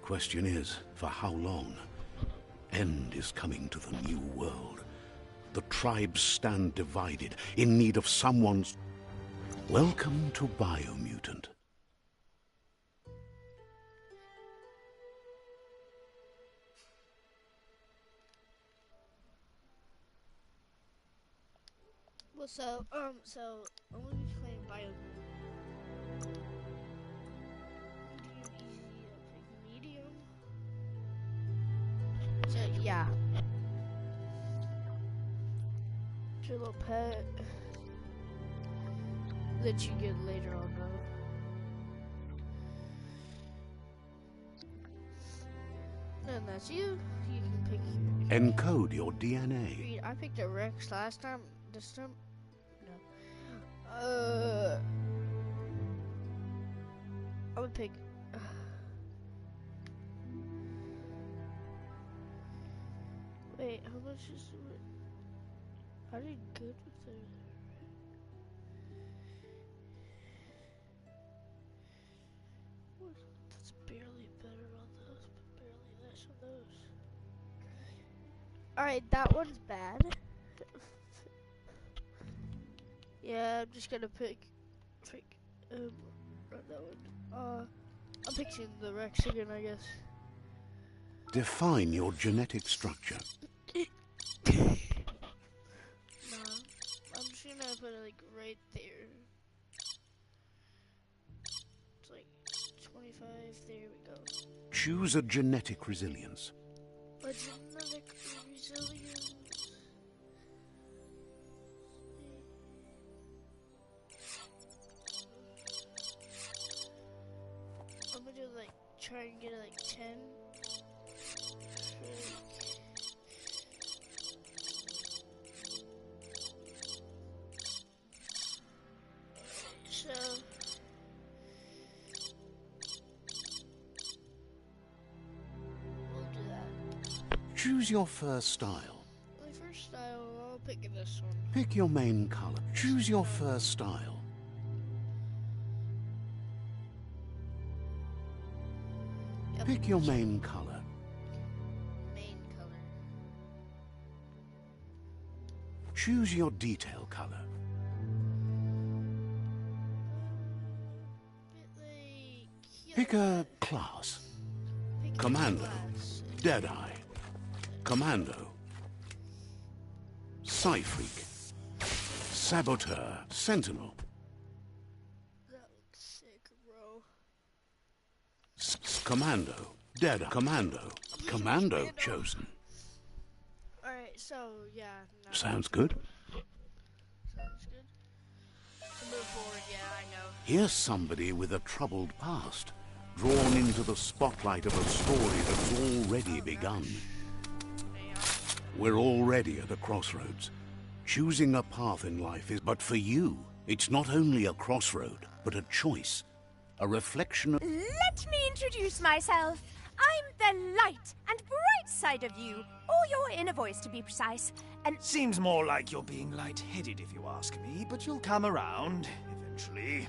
Question is, for how long? End is coming to the new world. The tribes stand divided, in need of someone's... Welcome to Biomutant. What's up? So I'm gonna be playing Biomutant. Medium. So yeah. It's your little pet that you get later on though. And that's you. You can pick Encode your DNA. I picked a Rex last time. This time I'm gonna pick. Wait, how much is it? I did good with the. That's barely better on those, but barely less on those. Alright, that one's bad. Yeah, I'm just gonna pick that one. I'm picking the Rex again, I guess. Define your genetic structure. Nah, I'm just gonna put it like right there. It's like 25, there we go. Choose a genetic resilience. A genetic resilience. I'm gonna do like, try and get it like 10. So we'll do that. Choose your fur style. My first style, I'll pick this one. Pick your main color. Choose your fur style. Yep. Pick your main color. Main color. Choose your detail color. Pick a class. Commando, Deadeye, Commando, Psy-Freak, Saboteur, Sentinel. That looks sick, bro. Commando, Deadeye, Commando chosen. Alright, so yeah. No. Sounds good. Sounds good. I'm a bit bored, yeah, I know. Here's somebody with a troubled past, drawn into the spotlight of a story that's already begun. We're already at a crossroads. Choosing a path in life is, but for you, it's not only a crossroad, but a choice. A reflection of... Let me introduce myself. I'm the light and bright side of you, or your inner voice to be precise. And seems more like you're being light-headed if you ask me, but you'll come around eventually.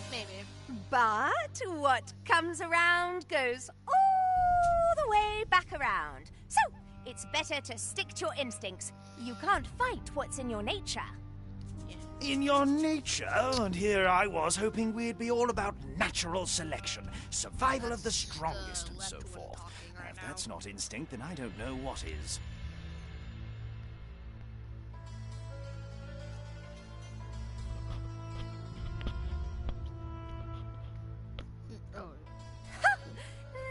Maybe. But what comes around goes all the way back around. So, it's better to stick to your instincts. You can't fight what's in your nature. In your nature? And here I was hoping we'd be all about natural selection, survival of the strongest and so forth. If that's not instinct, then I don't know what is.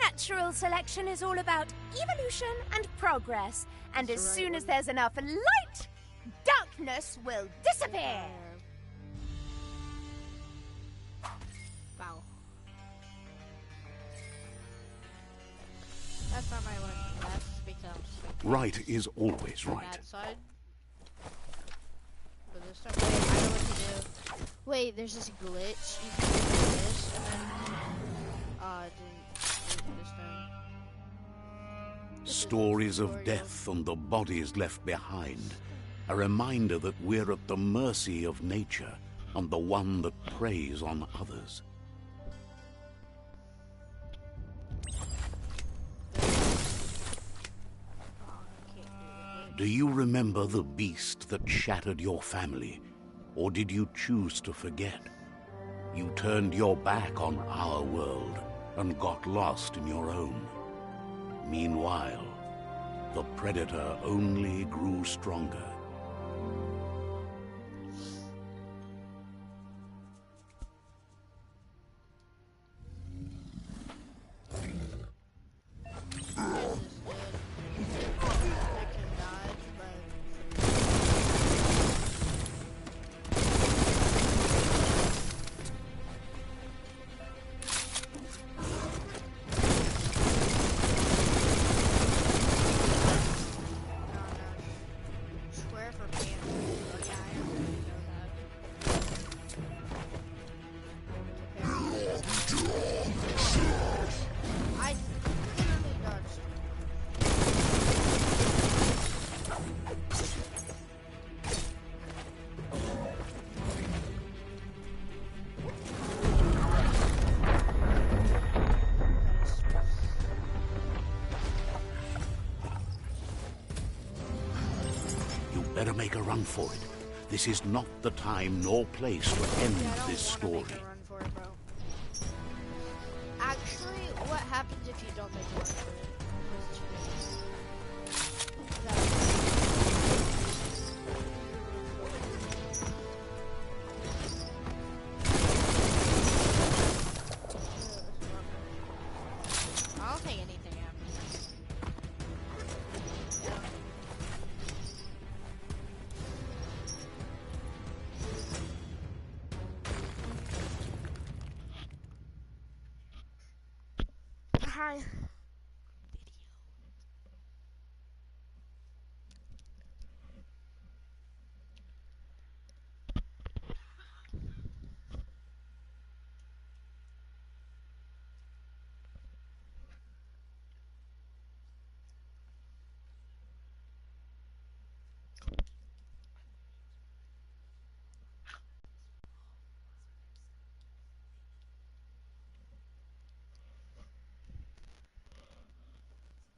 Natural selection is all about evolution and progress. And as soon as there's enough light, darkness will disappear. Wow. That's not my one. That's becomes Right is always right. bad side. But this time, wait, I know what to do. Wait, there's this glitch. You can do this, and then I didn't do it this time. Stories of death and the bodies left behind. A reminder that we're at the mercy of nature and the one that preys on others. Do you remember the beast that shattered your family? Or did you choose to forget? You turned your back on our world and got lost in your own. Meanwhile, the Predator only grew stronger. Better make a run for it. This is not the time nor place to end this story. Make a run for it, bro. Actually, what happens if you don't make a run for it? I don't think anything happens. Hi.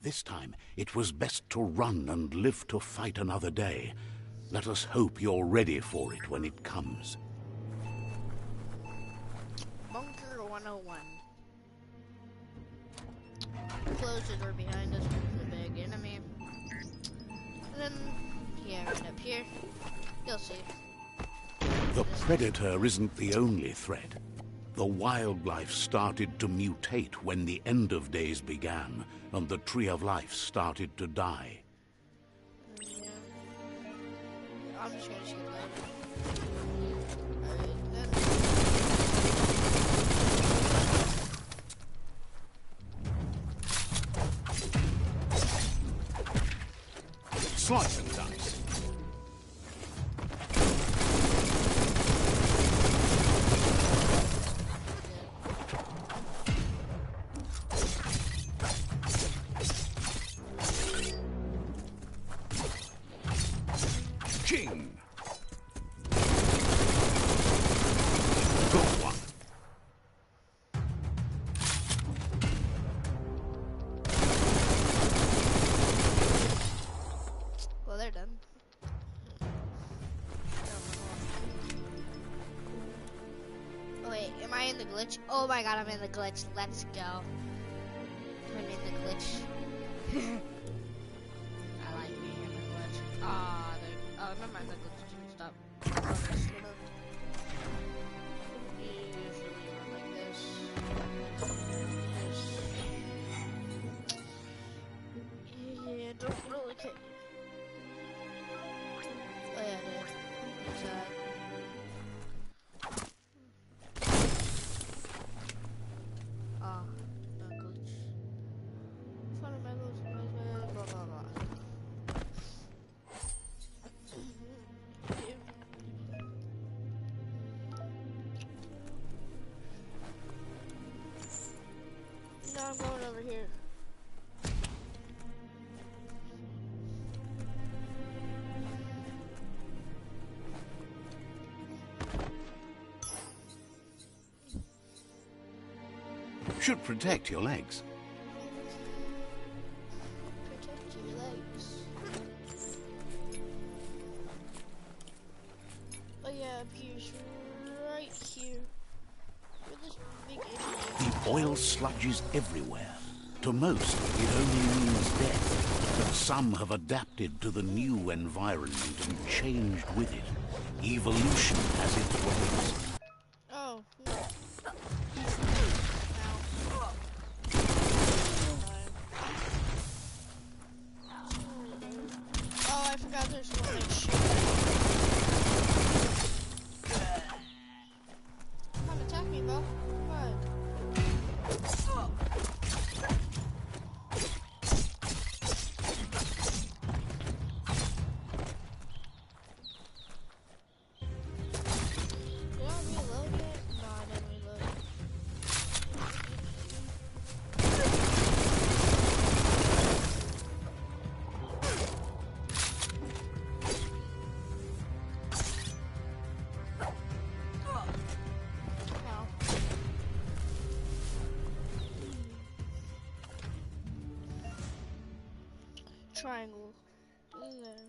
This time, it was best to run and live to fight another day. Let us hope you're ready for it when it comes. Bunker 101. Close the door behind us with the big enemy. And then, yeah, right up here. You'll see. The Predator isn't the only threat. The wildlife started to mutate when the end of days began, and the Tree of Life started to die. Yeah. I'm just gonna shoot that. Alright, then. Slice and dice. King. Good one. Well, they're done. Oh wait, am I in the glitch? Oh my god, I'm in the glitch. Let's go. I'm in the glitch. I like being in the glitch. Ah, oh, never mind, the glitch didn't stop. Usually run like this. Yeah, don't really care. Oh yeah, dude. There's that. Ah, no glitch. Fun of my glitch, blah blah blah. No, I'm going over here. Should protect your legs. Protect your legs. oil sludges everywhere. To most, it only means death, but some have adapted to the new environment and changed with it. Evolution has its ways. Oh. Oh, I forgot there's one that Come on, attack me, bro. Come on. Did I reload yet? No, I didn't reload. Ow. Triangle. In there.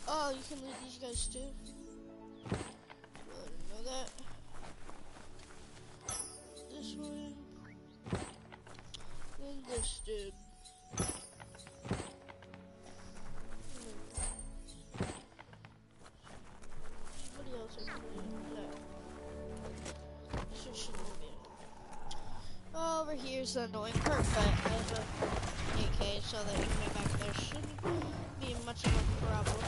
Oh, you can lead these guys too? I didn't know that. This one. Then this dude. Somebody else I can lead. No. This one shouldn't be. Over here's the annoying perk, but I have a AK, so that enemy back there shouldn't be much of a problem.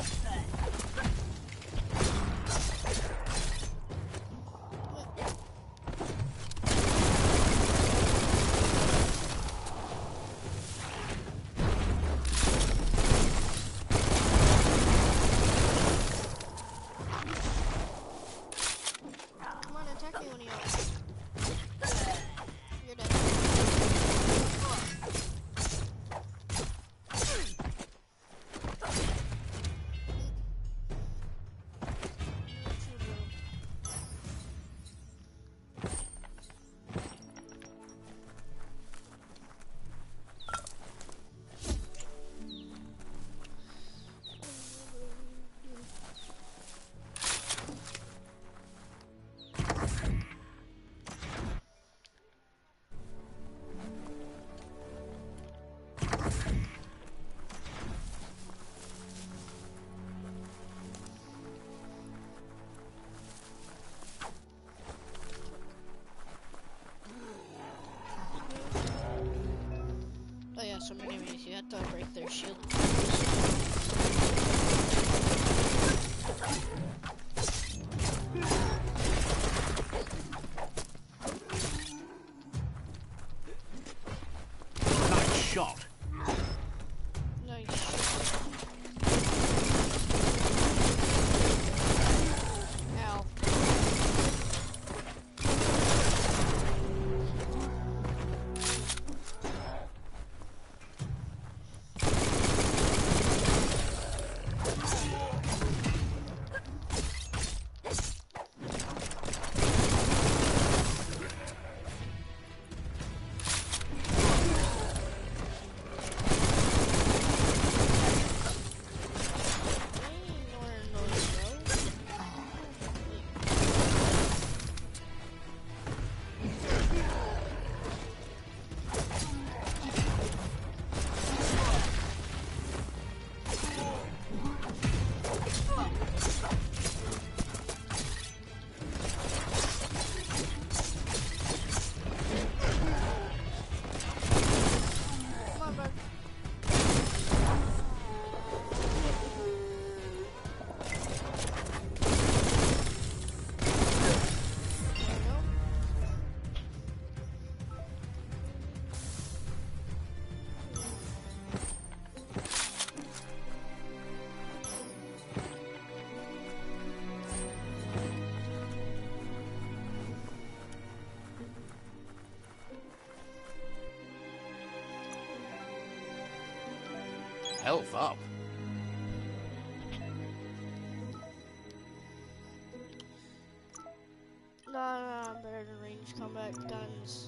Come on, attack me when you're up. You're dead. Oh yeah, some enemies, you have to break their shield. Nice shot. Nice. Ow. Come on, bud. There we go. Health up. No, I'm better than range combat guns.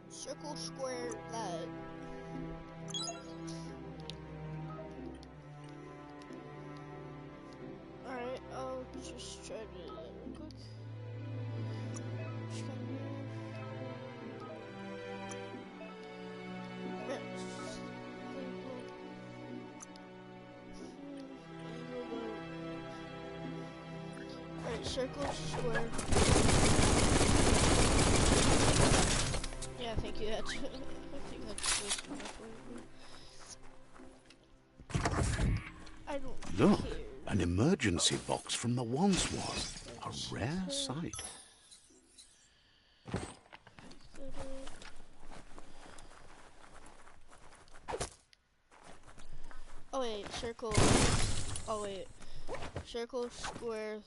Circle, square, that. Just try to do that real quick. Just come here. Alright, circle, square. Yeah, I think you had to. I think that's close enough. I don't Look, care. an emergency box from the once was. A rare sight. Oh wait, circle. Oh wait, circle, square.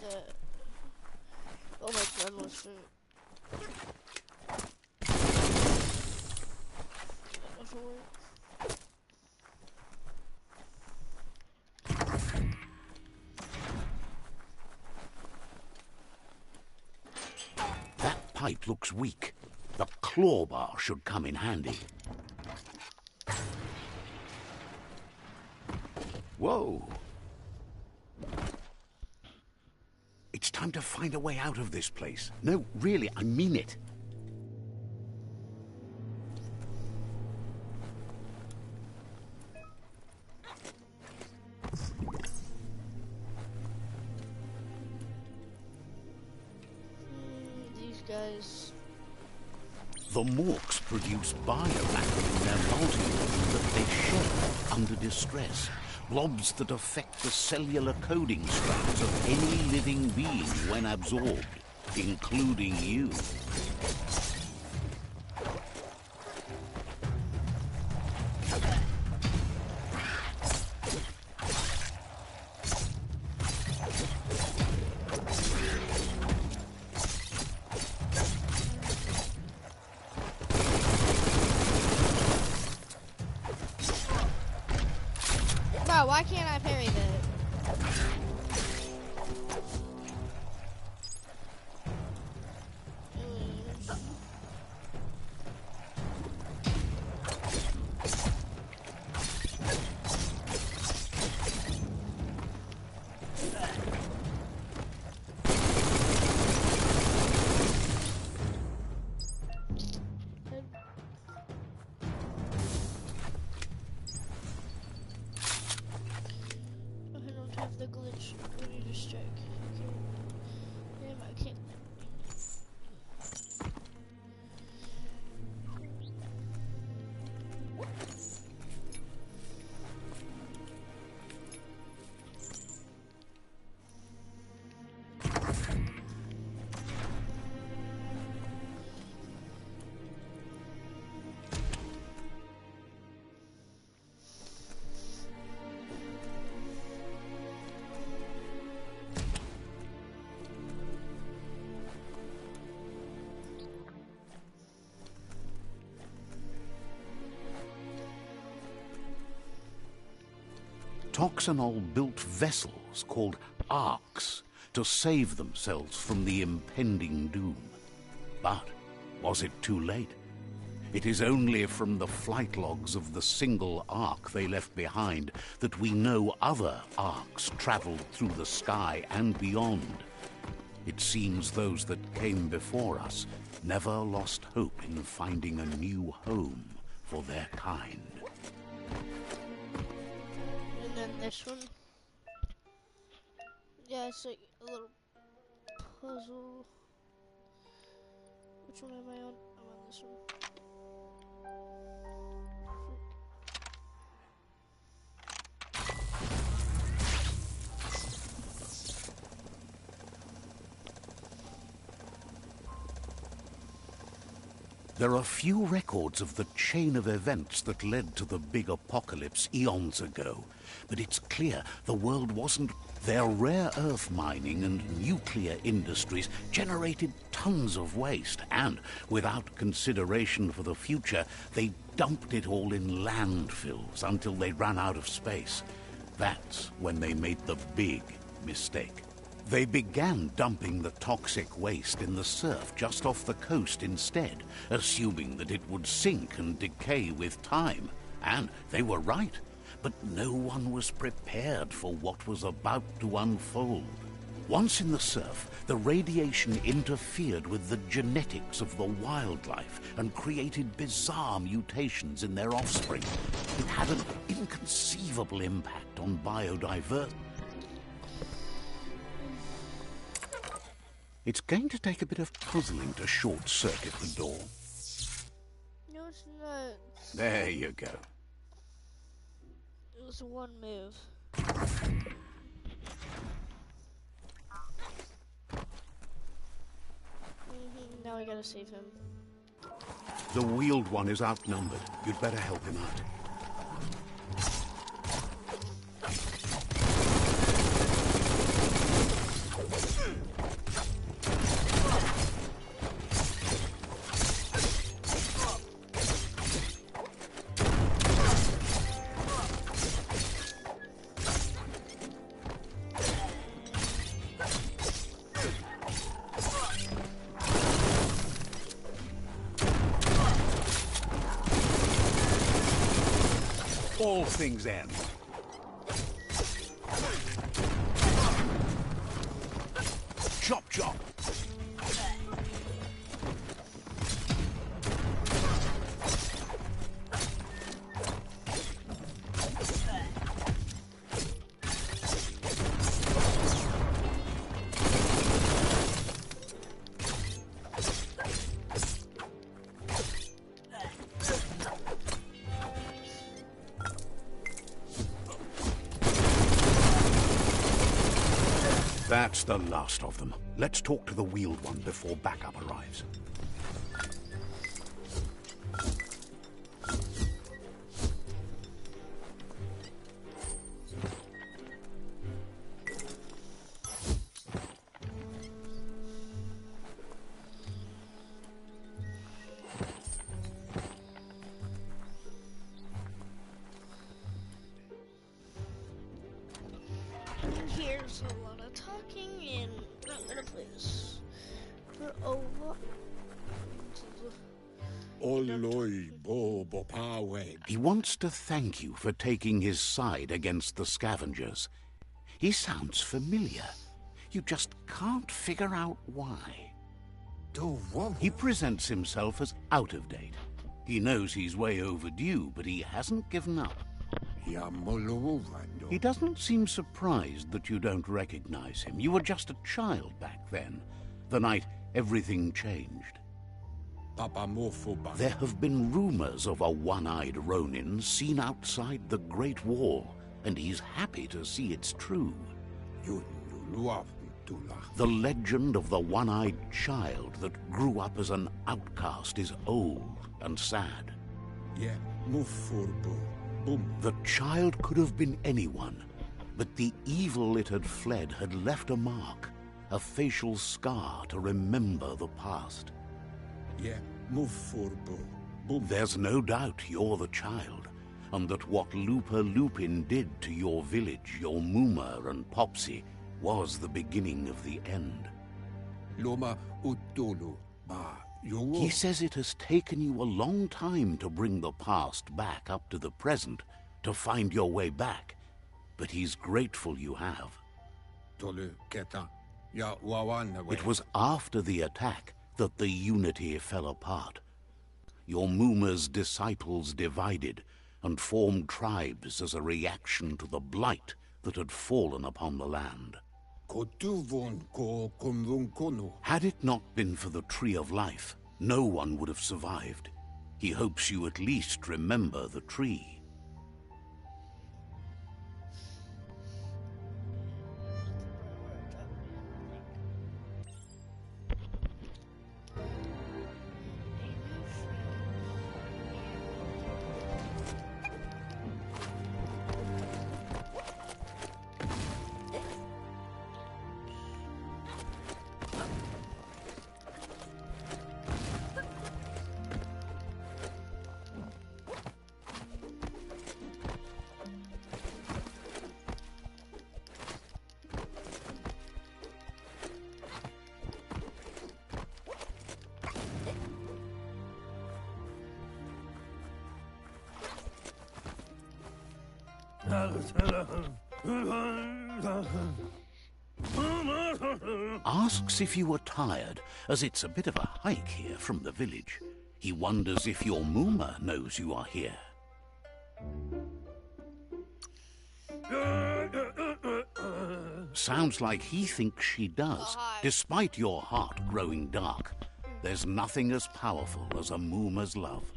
The. Oh my god, almost it. That doesn't work. That pipe looks weak. The claw bar should come in handy. Whoa! It's time to find a way out of this place. No, really, I mean it. These guys. The Morks produce biomatter in their multi-organ that they shed under distress. Blobs that affect the cellular coding strands of any living being when absorbed, including you. Bro, why can't I parry that? Have the glitch ready to strike. Okay. Damn, I can't. Toxanol built vessels called arks to save themselves from the impending doom. But was it too late? It is only from the flight logs of the single ark they left behind that we know other arks traveled through the sky and beyond. It seems those that came before us never lost hope in finding a new home for their kind. And then this one. Yeah, it's like a little puzzle. Which one am I on? I'm on this one. There are few records of the chain of events that led to the big apocalypse eons ago, but it's clear the world wasn't. Their rare earth mining and nuclear industries generated tons of waste, and without consideration for the future, they dumped it all in landfills until they ran out of space. That's when they made the big mistake. They began dumping the toxic waste in the surf just off the coast instead, assuming that it would sink and decay with time. And they were right. But no one was prepared for what was about to unfold. Once in the surf, the radiation interfered with the genetics of the wildlife and created bizarre mutations in their offspring. It had an inconceivable impact on biodiversity. It's going to take a bit of puzzling to short-circuit the door. No, it's not. There you go. It was one move. Now I gotta save him. The wheeled one is outnumbered. You'd better help him out. All things end. Chop, chop. That's the last of them. Let's talk to the wheeled one before backup arrives. Here's a lot of talking, and I'm gonna play this for over. He wants to thank you for taking his side against the scavengers. He sounds familiar. You just can't figure out why. He presents himself as out of date. He knows he's way overdue, but he hasn't given up. He doesn't seem surprised that you don't recognize him. You were just a child back then, the night everything changed. There have been rumors of a one-eyed Ronin seen outside the Great Wall, and he's happy to see it's true. The legend of the one-eyed child that grew up as an outcast is old and sad. The child could have been anyone, but the evil it had fled had left a mark, a facial scar to remember the past. There's no doubt you're the child, and that what Lupa Lupin did to your village, your Muma and Popsy, was the beginning of the end. He says it has taken you a long time to bring the past back up to the present, to find your way back, but he's grateful you have. It was after the attack that the unity fell apart. Your Muma's disciples divided and formed tribes as a reaction to the blight that had fallen upon the land. Had it not been for the Tree of Life, no one would have survived. He hopes you at least remember the tree. Asks if you are tired, as it's a bit of a hike here from the village. He wonders if your Mooma knows you are here. Sounds like he thinks she does, despite your heart growing dark. There's nothing as powerful as a Mooma's love.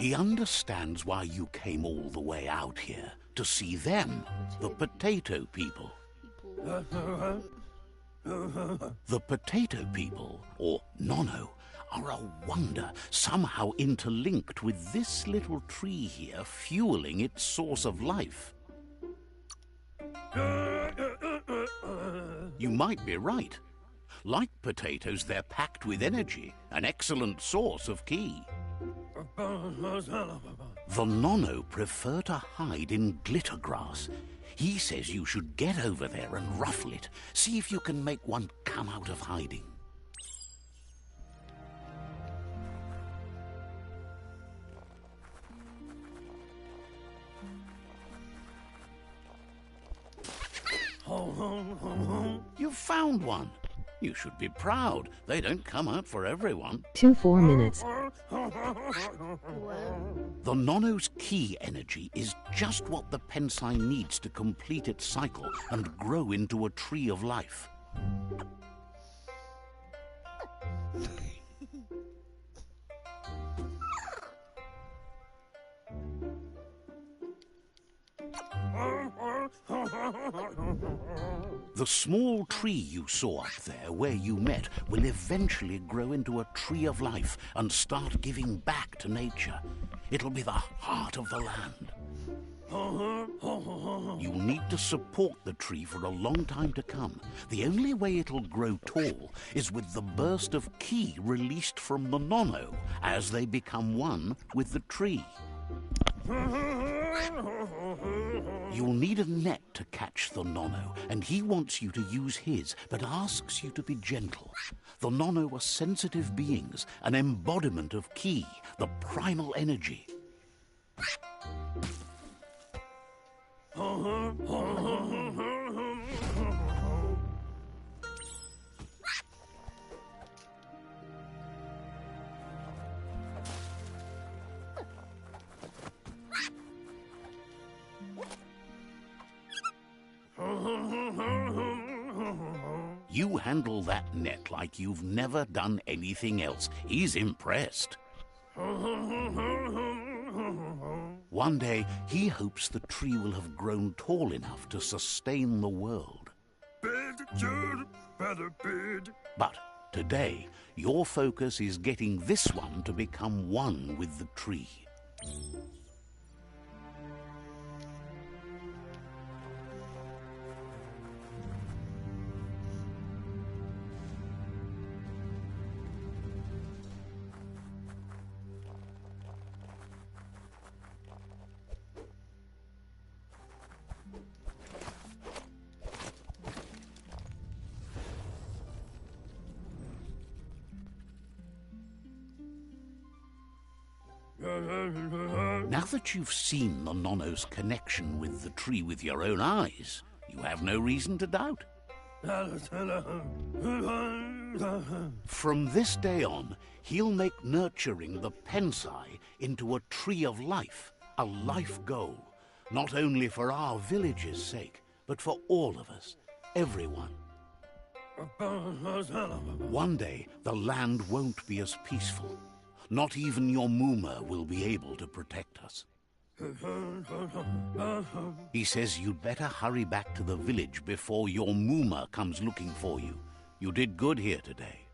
He understands why you came all the way out here, to see them, the potato people. The potato people, or Nono, are a wonder, somehow interlinked with this little tree here, fueling its source of life. You might be right. Like potatoes, they're packed with energy, an excellent source of ki. The Nono prefer to hide in glitter grass. He says you should get over there and ruffle it. See if you can make one come out of hiding. You've found one. You should be proud. They don't come out for everyone. 4 minutes. The Nono's ki energy is just what the Pensai needs to complete its cycle and grow into a tree of life. The small tree you saw up there where you met will eventually grow into a tree of life and start giving back to nature. It'll be the heart of the land. You'll need to support the tree for a long time to come. The only way it'll grow tall is with the burst of ki released from the Nono as they become one with the tree. You'll need a net to catch the Nono, and he wants you to use his, but asks you to be gentle. The Nono are sensitive beings, an embodiment of ki, the primal energy. You handle that net like you've never done anything else. He's impressed. One day, he hopes the tree will have grown tall enough to sustain the world. But today, your focus is getting this one to become one with the tree. Now that you've seen the Nono's connection with the tree with your own eyes, you have no reason to doubt. From this day on, he'll make nurturing the Pensai into a tree of life, a life goal, not only for our village's sake, but for all of us, everyone. One day, the land won't be as peaceful. Not even your Mooma will be able to protect us. He says you'd better hurry back to the village before your Mooma comes looking for you. You did good here today.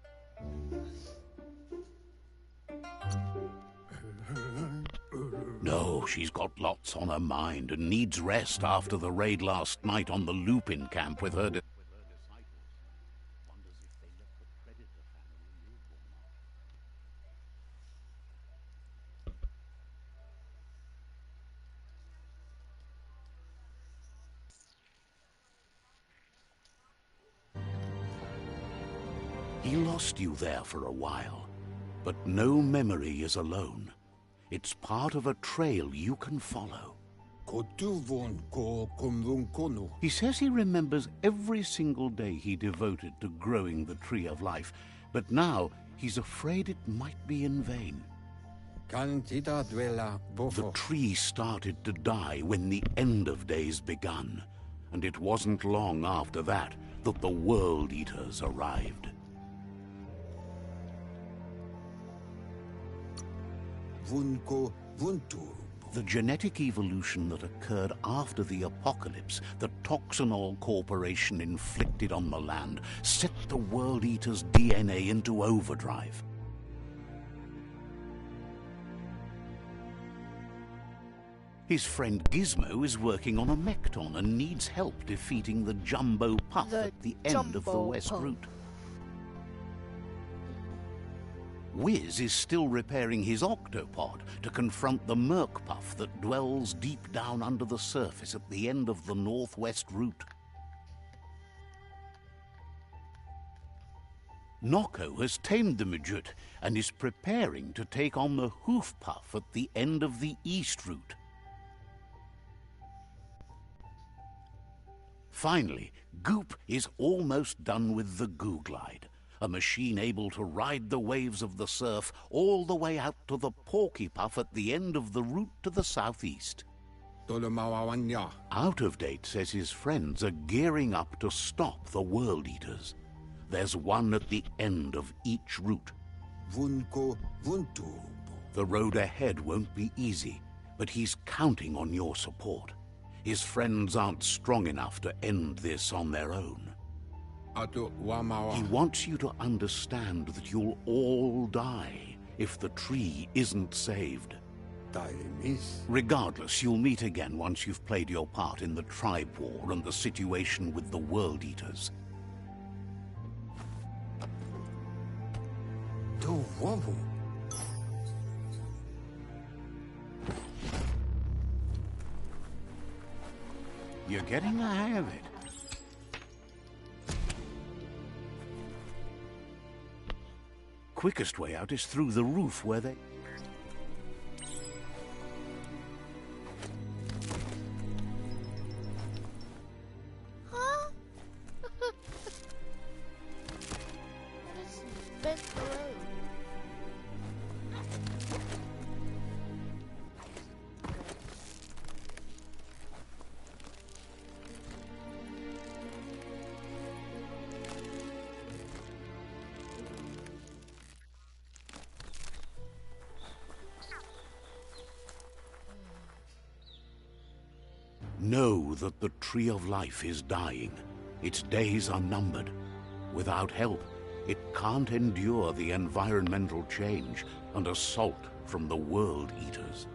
No, she's got lots on her mind and needs rest after the raid last night on the Lupin camp with her... He lost you there for a while, but no memory is alone. It's part of a trail you can follow. He says he remembers every single day he devoted to growing the Tree of Life, but now he's afraid it might be in vain. The tree started to die when the end of days begun, and it wasn't long after that that the World Eaters arrived. The genetic evolution that occurred after the apocalypse that Toxanol Corporation inflicted on the land set the World Eater's DNA into overdrive. His friend Gizmo is working on a Mekton and needs help defeating the Jumbo Puff at the end of the West Route. Wiz is still repairing his octopod to confront the Merc Puff that dwells deep down under the surface at the end of the Northwest Route. Nocco has tamed the Midget and is preparing to take on the Hoof Puff at the end of the East Route. Finally, Goop is almost done with the Googlide, a machine able to ride the waves of the surf all the way out to the Porky Puff at the end of the route to the southeast. Out of Date says his friends are gearing up to stop the World Eaters. There's one at the end of each route. The road ahead won't be easy, but he's counting on your support. His friends aren't strong enough to end this on their own. He wants you to understand that you'll all die if the tree isn't saved. Regardless, you'll meet again once you've played your part in the tribe war and the situation with the World Eaters. You're getting the hang of it. Quickest way out is through the roof where they... Huh? What is bent road? Know that the Tree of Life is dying. Its days are numbered. Without help, it can't endure the environmental change and assault from the World Eaters.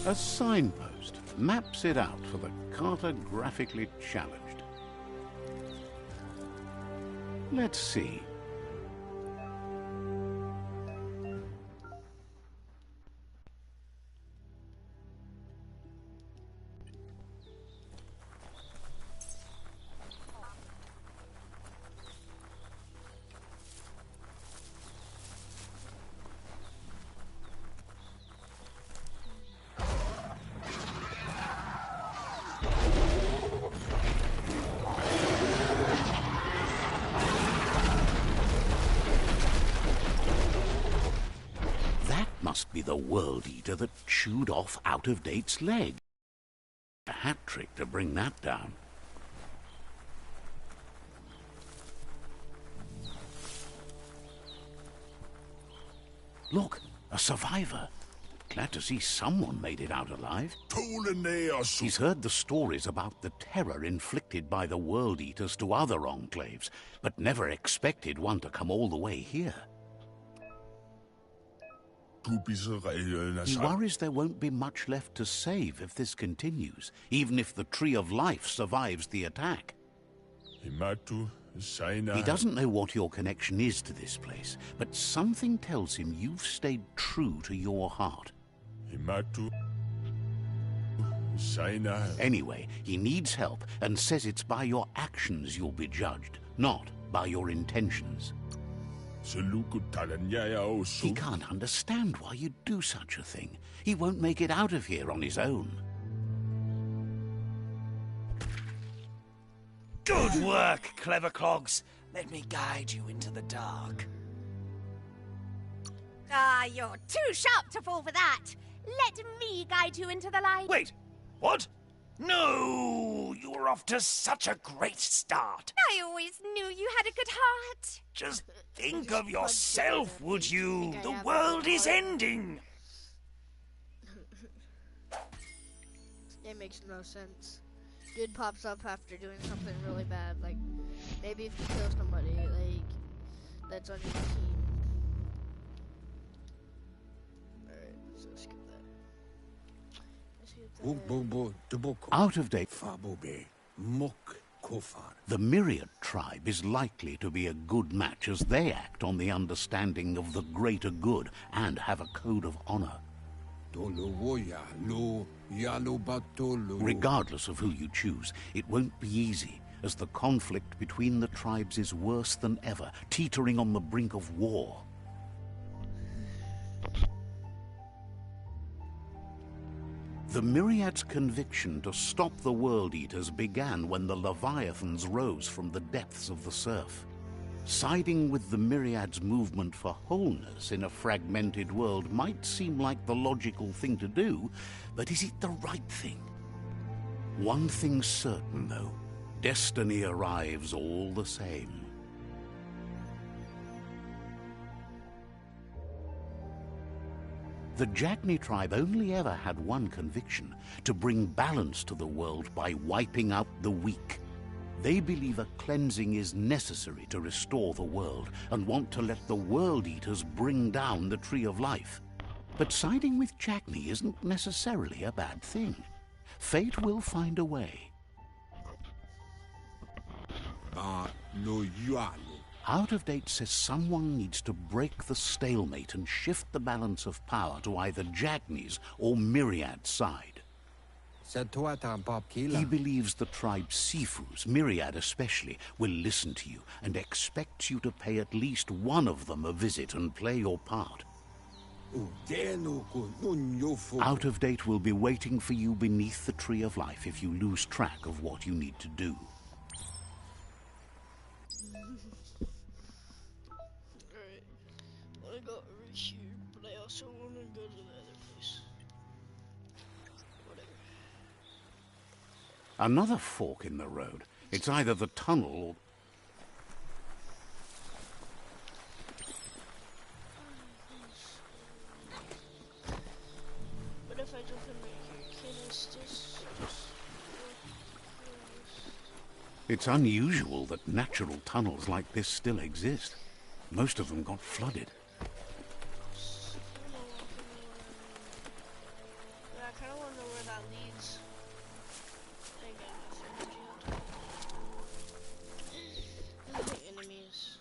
A signpost maps it out for the cartographically challenged. Let's see. Must be the World Eater that chewed off Out of Date's leg. A hat trick to bring that down. Look, a survivor. Glad to see someone made it out alive. He's heard the stories about the terror inflicted by the World Eaters to other enclaves, but never expected one to come all the way here. He worries there won't be much left to save if this continues, even if the Tree of Life survives the attack. He doesn't know what your connection is to this place, but something tells him you've stayed true to your heart. Anyway, he needs help and says it's by your actions you'll be judged, not by your intentions. He can't understand why you'd do such a thing. He won't make it out of here on his own. Good work, clever clogs. Let me guide you into the dark. Ah, you're too sharp to fall for that. Let me guide you into the light. Wait, what? No, you were off to such a great start. I always knew you had a good heart. Just think of yourself, would you? The world is ending. It makes no sense. Dude pops up after doing something really bad, like maybe if you kill somebody, like that's on your team. Alright, so skip that. Out of date. The Myriad tribe is likely to be a good match as they act on the understanding of the greater good and have a code of honor. Regardless of who you choose, it won't be easy, as the conflict between the tribes is worse than ever, teetering on the brink of war. The Myriad's conviction to stop the World Eaters began when the Leviathans rose from the depths of the surf. Siding with the Myriad's movement for wholeness in a fragmented world might seem like the logical thing to do, but is it the right thing? One thing's certain, though. Destiny arrives all the same. The Jagni tribe only ever had one conviction: to bring balance to the world by wiping out the weak. They believe a cleansing is necessary to restore the world and want to let the World Eaters bring down the Tree of Life. But siding with Jagni isn't necessarily a bad thing. Fate will find a way. Out of Date says someone needs to break the stalemate and shift the balance of power to either Jagni's or Myriad's side. He believes the tribe's Sifus, Myriad especially, will listen to you and expects you to pay at least one of them a visit and play your part. Out of Date will be waiting for you beneath the Tree of Life if you lose track of what you need to do. Alright, I got over here, but I also want to go to the other place. Whatever. Another fork in the road. It's either the tunnel or... But if I jump in right here, can I still... It's unusual that natural tunnels like this still exist. Most of them got flooded. I kind of want to know where that leads. Enemies.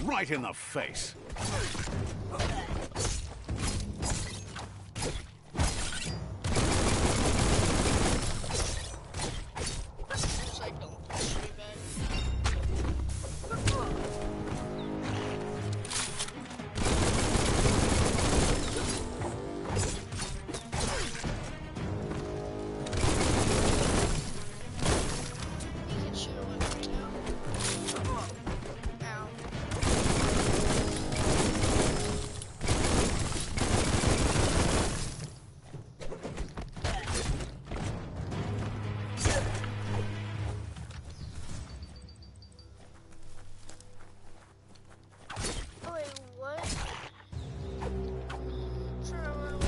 Right in the face. It's like, don't push me back. You can shoot a weapon right now. Ow. Oh wait, what? Trying to run away.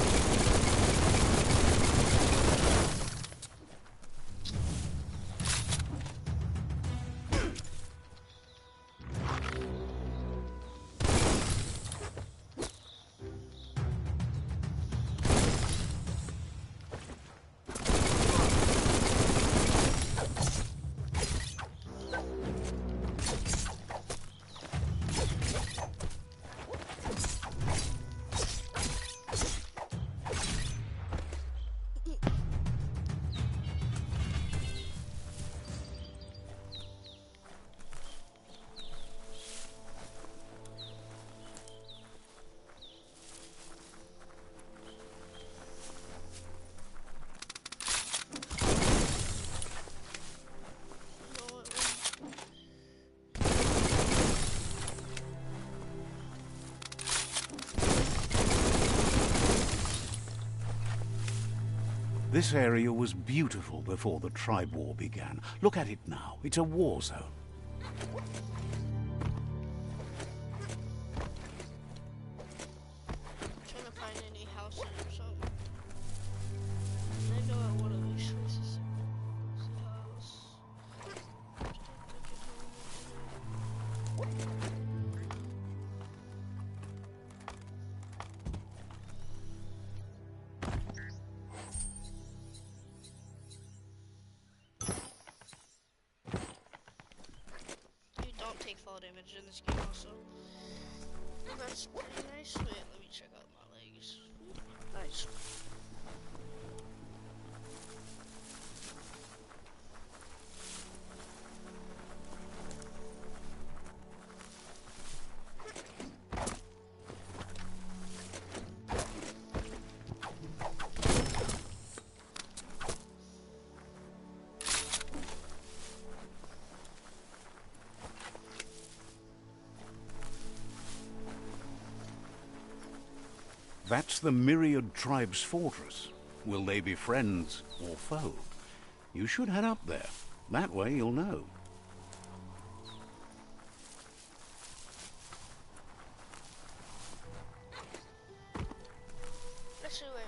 This area was beautiful before the tribe war began. Look at it now. It's a war zone. Trying to find any houses or something. I know at one of these places. You don't take fall damage in this game also. That's pretty nice. Wait, let me check out my legs. Nice. That's the Myriad Tribe's fortress. Will they be friends or foe? You should head up there. That way you'll know. Actually, wait.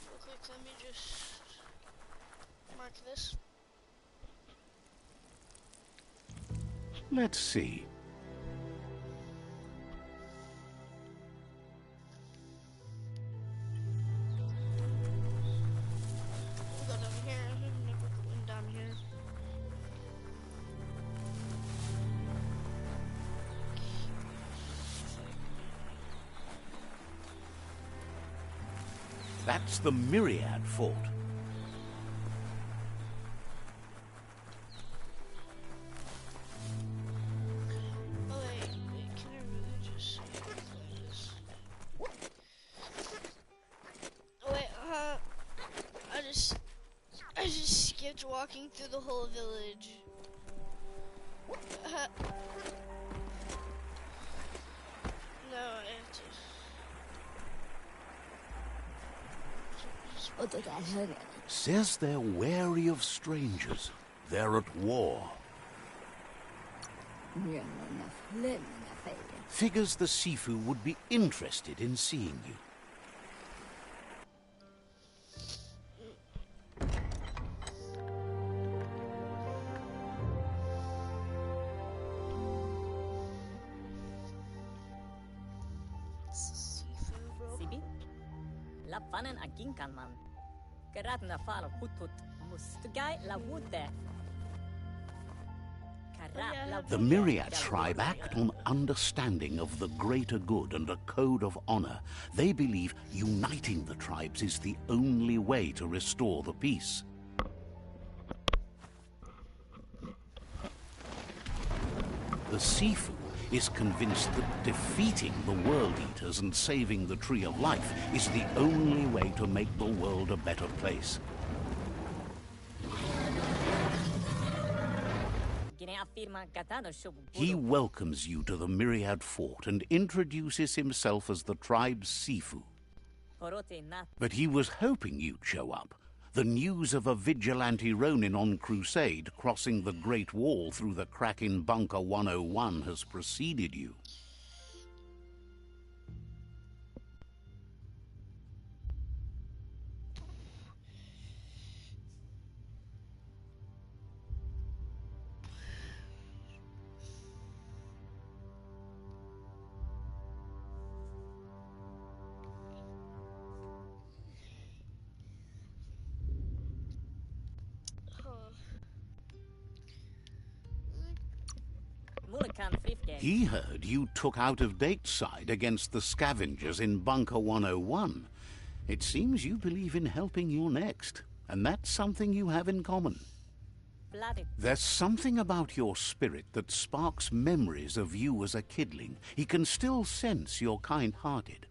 Real quick, let me just mark this. Let's see. Go down here. I'm never going down here. That's the Myriad Fort. Oh wait, can I really just play this? Oh wait, I just skipped walking through the whole village. No, I have to. Says they're wary of strangers. They're at war. Figures the Sifu would be interested in seeing you. Sifu, bro. Sibi? Lapanen aginkan man. Gerat na fal hutut mustugai la wute. The Myriad tribe act on understanding of the greater good and a code of honor. They believe uniting the tribes is the only way to restore the peace. The Sifu is convinced that defeating the World Eaters and saving the Tree of Life is the only way to make the world a better place. He welcomes you to the Myriad Fort and introduces himself as the tribe's Sifu. But he was hoping you'd show up. The news of a vigilante Ronin on crusade crossing the Great Wall through the crack in Bunker 101 has preceded you. He heard you took out-of-date side against the scavengers in Bunker 101. It seems you believe in helping your next, and that's something you have in common. There's something about your spirit that sparks memories of you as a kidling. He can still sense you're kind-hearted.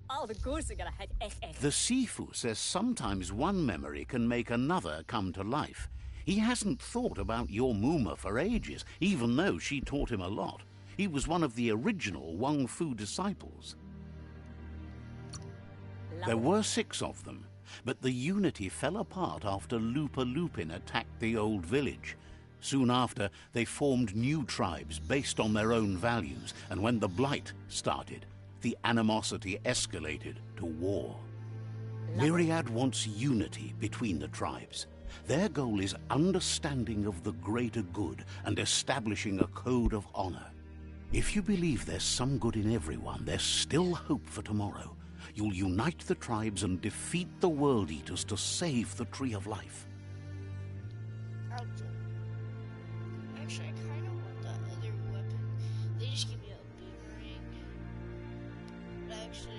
The Sifu says sometimes one memory can make another come to life. He hasn't thought about your Muma for ages, even though she taught him a lot. He was one of the original Wang Fu disciples. There were 6 of them, but the unity fell apart after Lupa Lupin attacked the old village. Soon after, they formed new tribes based on their own values, and when the Blight started, the animosity escalated to war. Myriad wants unity between the tribes. Their goal is understanding of the greater good and establishing a code of honor. If you believe there's some good in everyone, there's still hope for tomorrow. You'll unite the tribes and defeat the World Eaters to save the Tree of Life. Actually, I kind of want that other weapon. They just give me a boomerang. But actually...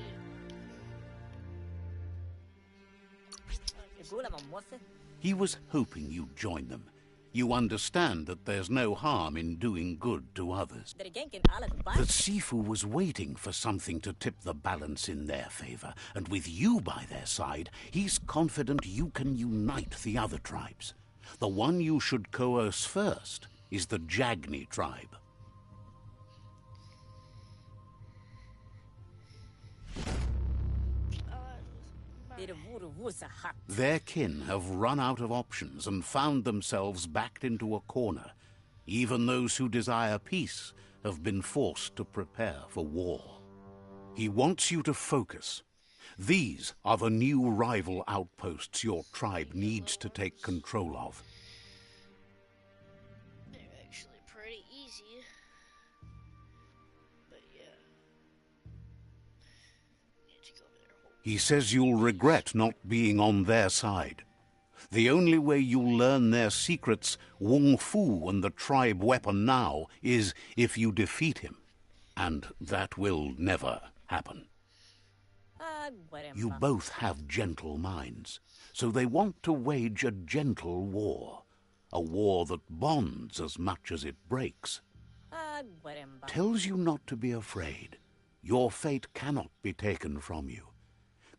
He was hoping you'd join them. You understand that there's no harm in doing good to others. The Sifu was waiting for something to tip the balance in their favor, and with you by their side, he's confident you can unite the other tribes. The one you should coerce first is the Jagni tribe. Their kin have run out of options and found themselves backed into a corner. Even those who desire peace have been forced to prepare for war. He wants you to focus. These are the new rival outposts your tribe needs to take control of. They're actually pretty easy. But yeah. Need to go over there. He says you'll regret not being on their side. The only way you'll learn their secrets, Wung Fu and the tribe weapon now, is if you defeat him. And that will never happen. You both have gentle minds, so they want to wage a gentle war. A war that bonds as much as it breaks. Tells you not to be afraid. Your fate cannot be taken from you.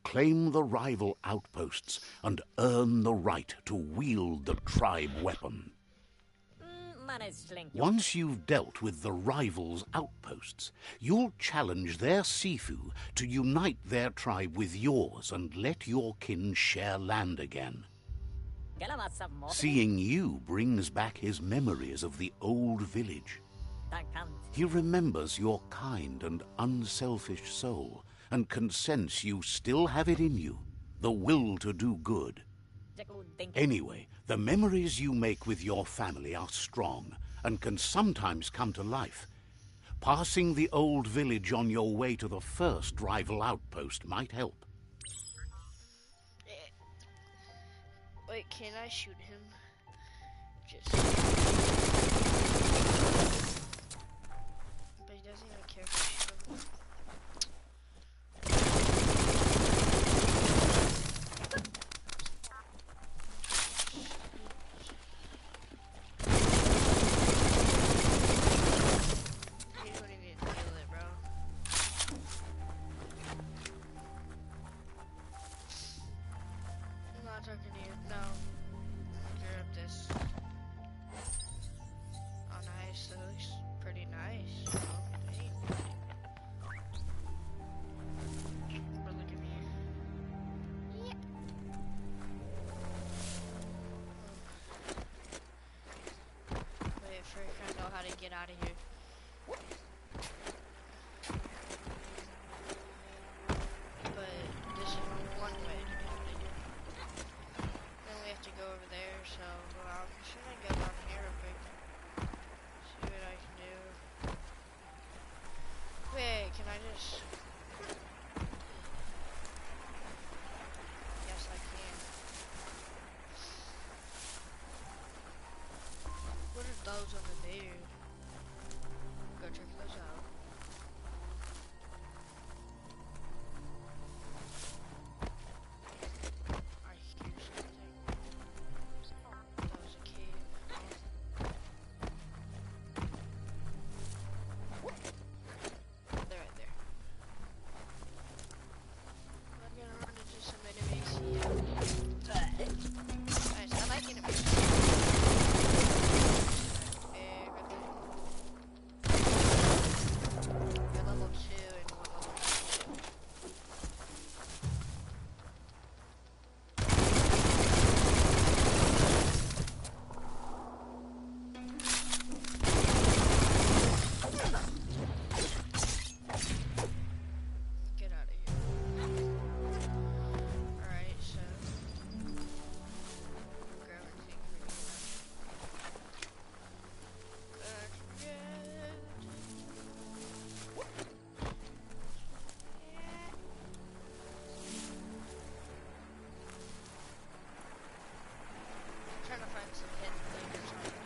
Claim the rival outposts and earn the right to wield the tribe weapon. Once you've dealt with the rivals' outposts, you'll challenge their Sifu to unite their tribe with yours and let your kin share land again. Seeing you brings back his memories of the old village. He remembers your kind and unselfish soul, and can sense you still have it in you, the will to do good. Anyway, the memories you make with your family are strong, and can sometimes come to life. Passing the old village on your way to the first rival outpost might help. Wait, can I shoot him? Just... out of here. But this is one way to get out of here. Then we have to go over there, so I'm just gonna go down here real quick. See what I can do. Wait, can I just... Yes, I can. What are those over there? Go check those out. I hear something. That was a cave. They're right there. I'm gonna run into some enemies here. Nice, I like enemies. You're level 2 and one level 2. Get out of here. Alright, so grab everything for you. Trying to find some hidden things or something.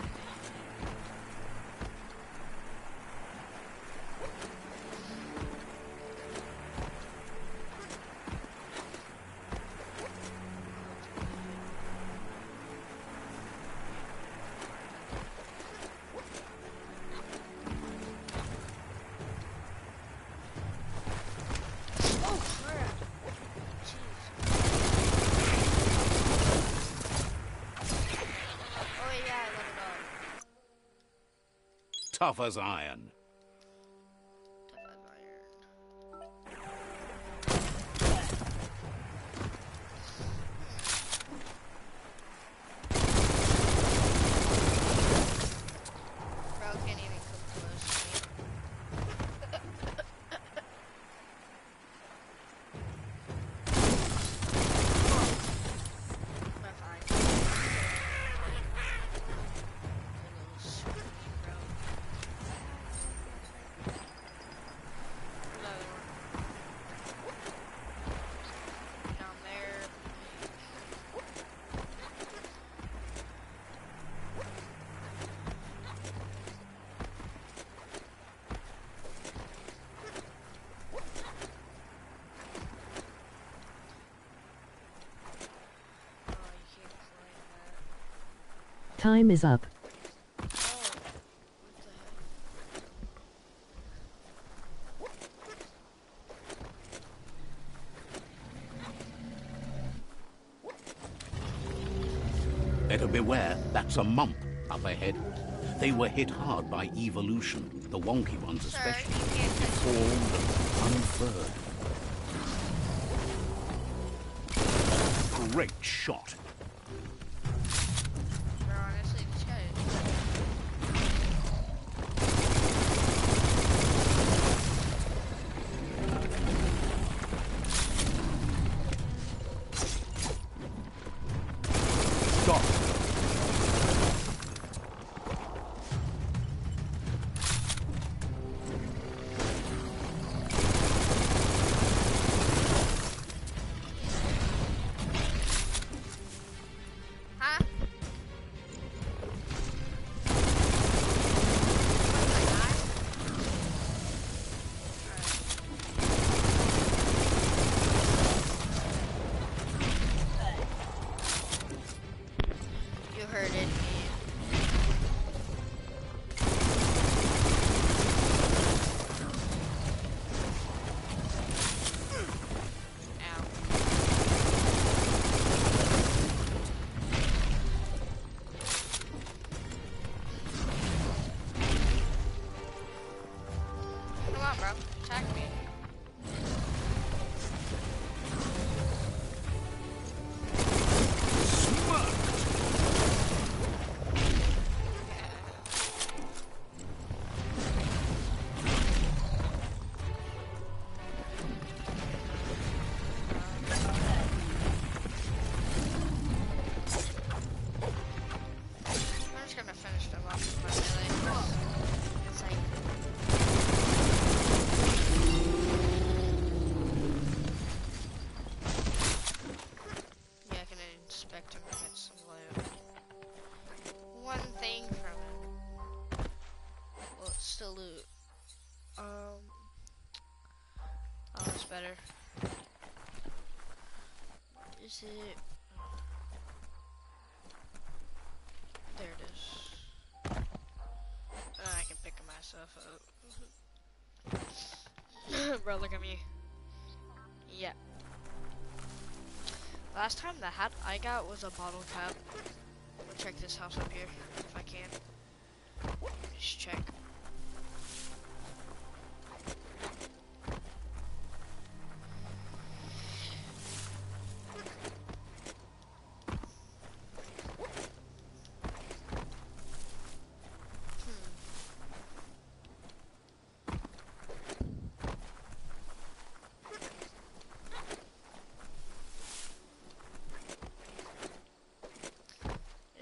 Oh crap! Jeez. Oh yeah, I leveled up. Tough as iron. Tough as iron. Bro can't even come close to me. I'm fine. A little scream, bro. Another one. Down there. Oh, you can't climb that. Time is up. Oh, what the heck? Better beware, that's a mump up ahead. They were hit hard by evolution, the wonky ones Sir, especially. you can't touch Deformed and unfurred. Great shot. Bro, honestly, this guy is... Stop. Huh? You hurted me. Ow. Come on, bro. Attack me. Smart. to loot. Oh, that's better. Is it? There it is. I can pick myself up. Bro, look at me. Yeah. Last time the hat I got was a bottle cap. Check this house up here, if I can. Just check.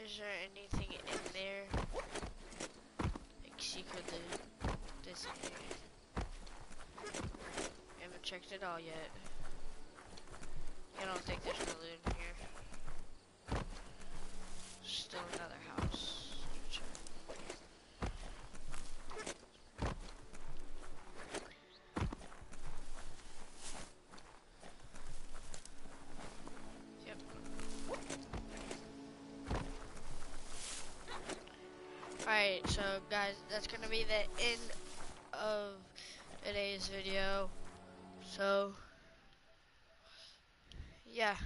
Is there anything in there? Like secretly this in here? Haven't checked it all yet. I don't think there's no loot in here. Still another house. Check. Yep. Alright, so guys, that's gonna be the end of today's video. So, yeah.